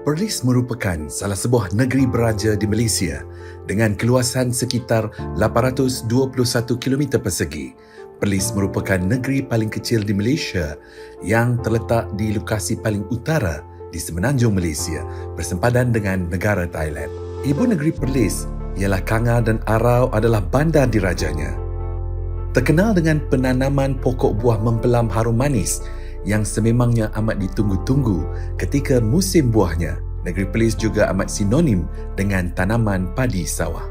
Perlis merupakan salah sebuah negeri beraja di Malaysia dengan keluasan sekitar 821 km persegi. Perlis merupakan negeri paling kecil di Malaysia yang terletak di lokasi paling utara di semenanjung Malaysia bersempadan dengan negara Thailand. Ibu negeri Perlis ialah Kanga dan Arau adalah bandar dirajanya. Terkenal dengan penanaman pokok buah mempelam harum manis yang sememangnya amat ditunggu-tunggu ketika musim buahnya. Negeri Perlis juga amat sinonim dengan tanaman padi sawah.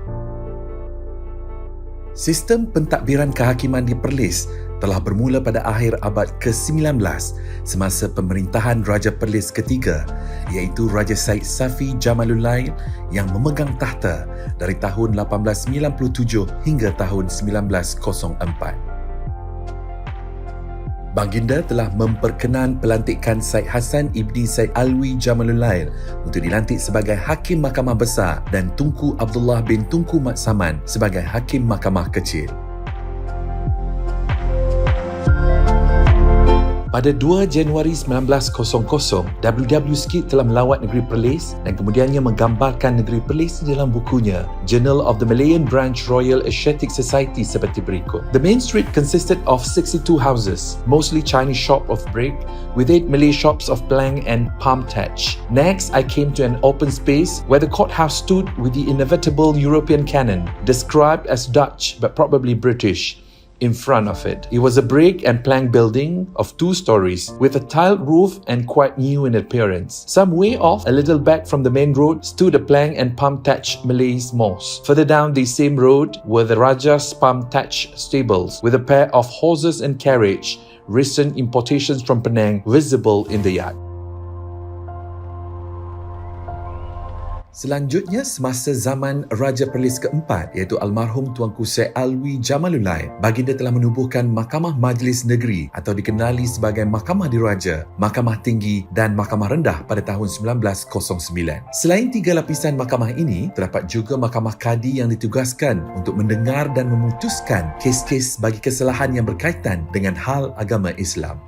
Sistem pentadbiran kehakiman di Perlis telah bermula pada akhir abad ke-19 semasa pemerintahan Raja Perlis ketiga, iaitu Raja Said Safi Jamalullail yang memegang tahta dari tahun 1897 hingga tahun 1904. Baginda telah memperkenan pelantikan Syed Hassan Ibni Syed Alwi Jamalullail untuk dilantik sebagai Hakim Mahkamah Besar dan Tunku Abdullah bin Tunku Mat Saman sebagai Hakim Mahkamah Kecil. Pada 2 Januari 1900, W.W. Skeet telah melawat negeri Perlis dan kemudiannya menggambarkan negeri Perlis dalam bukunya Journal of the Malayan Branch Royal Asiatic Society seperti berikut. The main street consisted of 62 houses, mostly Chinese shop of brick, with 8 Malay shops of plank and palm thatch. Next, I came to an open space where the courthouse stood with the inevitable European cannon, described as Dutch but probably British, in front of it. It was a brick and plank building of 2 stories with a tiled roof and quite new in appearance. Some way off, a little back from the main road, stood a plank and palm thatch Malays mosque. Further down the same road were the Raja's palm thatch stables with a pair of horses and carriage, recent importations from Penang, visible in the yard. Selanjutnya, semasa zaman Raja Perlis keempat iaitu almarhum Tuanku Syed Alwi Jamalullail, baginda telah menubuhkan Mahkamah Majlis Negeri atau dikenali sebagai Mahkamah Diraja, Mahkamah Tinggi dan Mahkamah Rendah pada tahun 1909. Selain 3 lapisan mahkamah ini, terdapat juga Mahkamah Kadi yang ditugaskan untuk mendengar dan memutuskan kes-kes bagi kesalahan yang berkaitan dengan hal agama Islam.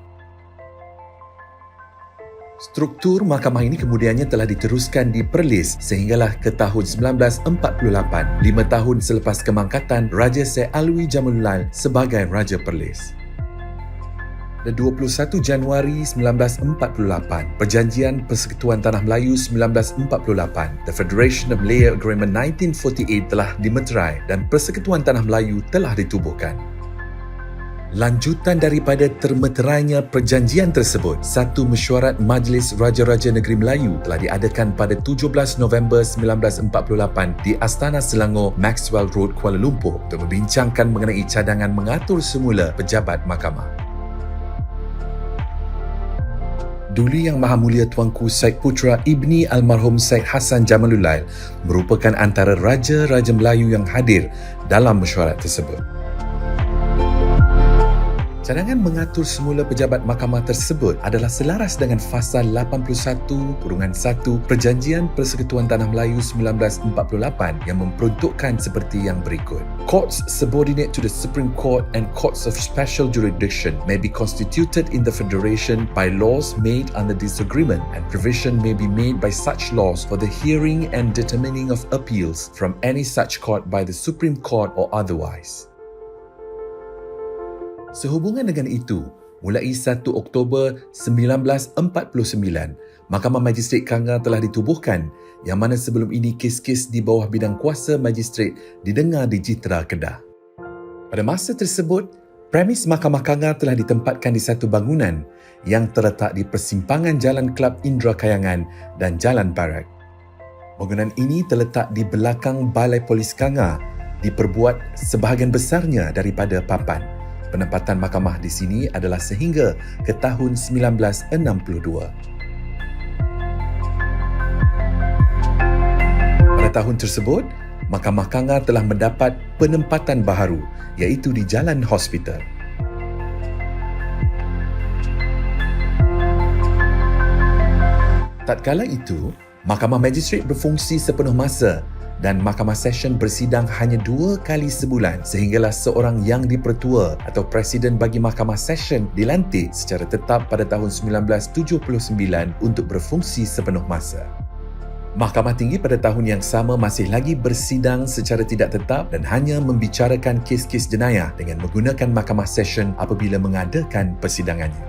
Struktur mahkamah ini kemudiannya telah diteruskan di Perlis sehinggalah ke tahun 1948, 5 tahun selepas kemangkatan Raja Syed Alwi Jamalullail sebagai Raja Perlis. Pada 21 Januari 1948, Perjanjian Persekutuan Tanah Melayu 1948, The Federation of Malaya Agreement 1948 telah dimeterai dan Persekutuan Tanah Melayu telah ditubuhkan. Lanjutan daripada termeterainya perjanjian tersebut, satu mesyuarat Majlis Raja-Raja Negeri Melayu telah diadakan pada 17 November 1948 di Astana Selangor, Maxwell Road, Kuala Lumpur untuk membincangkan mengenai cadangan mengatur semula pejabat mahkamah. Duli Yang Maha Mulia Tuanku Syed Putra Ibni Almarhum Syed Hassan Jamalullail merupakan antara Raja-Raja Melayu yang hadir dalam mesyuarat tersebut. Cadangan mengatur semula pejabat mahkamah tersebut adalah selaras dengan Fasal 81.1 Perjanjian Persekutuan Tanah Melayu 1948 yang memperuntukkan seperti yang berikut. Courts subordinate to the Supreme Court and courts of special jurisdiction may be constituted in the Federation by laws made under this agreement, and provision may be made by such laws for the hearing and determining of appeals from any such court by the Supreme Court or otherwise. Sehubungan dengan itu, mulai 1 Oktober 1949, Mahkamah Magistrat Kanga telah ditubuhkan yang mana sebelum ini kes-kes di bawah bidang kuasa magistrat didengar di Jitra Kedah. Pada masa tersebut, premis Mahkamah Kanga telah ditempatkan di satu bangunan yang terletak di persimpangan Jalan Kelab Indra Kayangan dan Jalan Barak. Bangunan ini terletak di belakang Balai Polis Kanga, diperbuat sebahagian besarnya daripada papan. Penempatan mahkamah di sini adalah sehingga ke tahun 1962. Pada tahun tersebut, Mahkamah Kanga telah mendapat penempatan baharu iaitu di Jalan Hospital. Tatkala itu, Mahkamah Magistrat berfungsi sepenuh masa dan mahkamah session bersidang hanya 2 kali sebulan sehinggalah seorang yang dipertua atau presiden bagi mahkamah session dilantik secara tetap pada tahun 1979 untuk berfungsi sepenuh masa. Mahkamah Tinggi pada tahun yang sama masih lagi bersidang secara tidak tetap dan hanya membicarakan kes-kes jenayah dengan menggunakan mahkamah session apabila mengadakan persidangannya.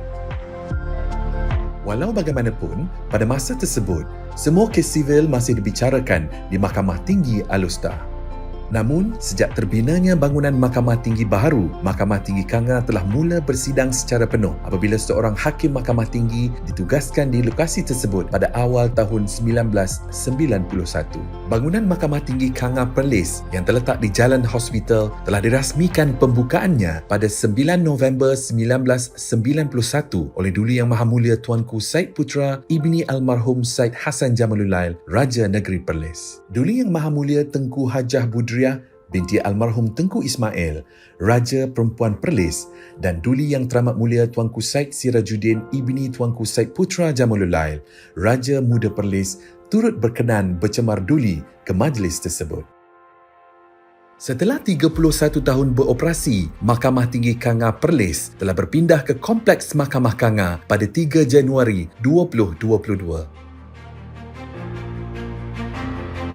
Walau bagaimanapun, pada masa tersebut, semua kes sivil masih dibicarakan di Mahkamah Tinggi Alustar. Namun, sejak terbinanya bangunan Mahkamah Tinggi baharu, Mahkamah Tinggi Kanga telah mula bersidang secara penuh apabila seorang hakim Mahkamah Tinggi ditugaskan di lokasi tersebut pada awal tahun 1991. Bangunan Mahkamah Tinggi Kanga Perlis yang terletak di Jalan Hospital telah dirasmikan pembukaannya pada 9 November 1991 oleh Duli Yang Maha Mulia Tuanku Said Putra Ibni Almarhum Said Hassan Jamalulail, Raja Negeri Perlis. Duli Yang Maha Mulia Tengku Hajah Budriah binti Almarhum Tengku Ismail, Raja Perempuan Perlis, dan Duli Yang Teramat Mulia Tuanku Said Sirajuddin Ibni Tuanku Said Putra Jamalulail, Raja Muda Perlis, turut berkenan bercemar duli ke majlis tersebut. Setelah 31 tahun beroperasi, Mahkamah Tinggi Kanga Perlis telah berpindah ke Kompleks Mahkamah Kanga pada 3 Januari 2022.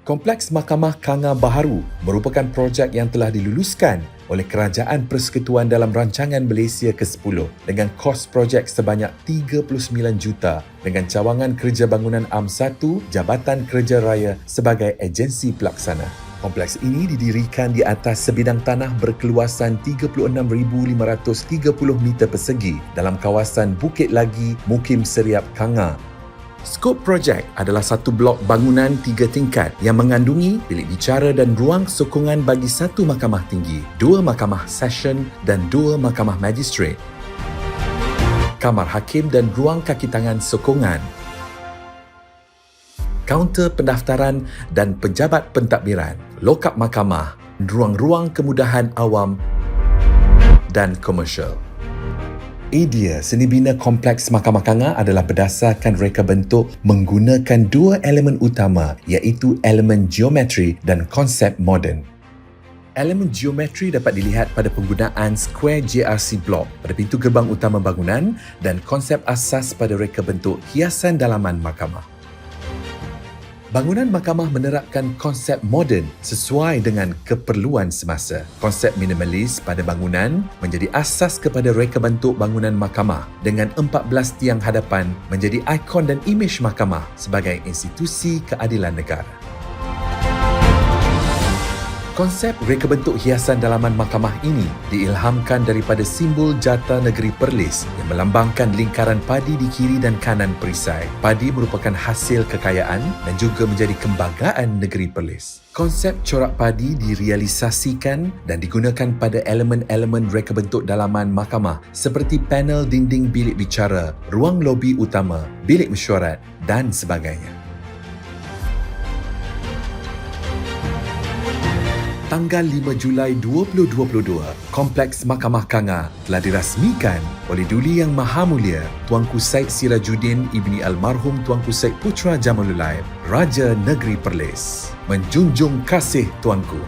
Kompleks Mahkamah Kanga Baharu merupakan projek yang telah diluluskan oleh Kerajaan Persekutuan dalam Rancangan Malaysia ke-10 dengan kos projek sebanyak 39 juta dengan cawangan kerja bangunan AM1 Jabatan Kerja Raya sebagai agensi pelaksana. Kompleks ini didirikan di atas sebidang tanah berkeluasan 36,530 meter persegi dalam kawasan Bukit Lagi, Mukim Seriap, Kanga. Skop projek adalah satu blok bangunan 3 tingkat yang mengandungi bilik bicara dan ruang sokongan bagi 1 mahkamah tinggi, 2 mahkamah session dan 2 mahkamah magistrate, kamar hakim dan ruang kaki tangan sokongan, kaunter pendaftaran dan pejabat pentadbiran, lokap mahkamah, ruang-ruang kemudahan awam dan komersial. Idea seni bina Kompleks Mahkamah Kanga adalah berdasarkan reka bentuk menggunakan 2 elemen utama iaitu elemen geometri dan konsep moden. Elemen geometri dapat dilihat pada penggunaan square JRC block pada pintu gerbang utama bangunan dan konsep asas pada reka bentuk hiasan dalaman mahkamah. Bangunan mahkamah menerapkan konsep moden sesuai dengan keperluan semasa. Konsep minimalis pada bangunan menjadi asas kepada reka bentuk bangunan mahkamah dengan 14 tiang hadapan menjadi ikon dan imej mahkamah sebagai institusi keadilan negara. Konsep reka bentuk hiasan dalaman mahkamah ini diilhamkan daripada simbol jata negeri Perlis yang melambangkan lingkaran padi di kiri dan kanan perisai. Padi merupakan hasil kekayaan dan juga menjadi kebanggaan negeri Perlis. Konsep corak padi direalisasikan dan digunakan pada elemen-elemen reka bentuk dalaman mahkamah seperti panel dinding bilik bicara, ruang lobi utama, bilik mesyuarat dan sebagainya. Tanggal 5 Julai 2022, Kompleks Mahkamah Kanga telah dirasmikan oleh Duli Yang Maha Mulia Tuanku Said Sirajuddin Ibni Almarhum Tuanku Said Putra Jamalulail, Raja Negeri Perlis. Menjunjung kasih Tuanku.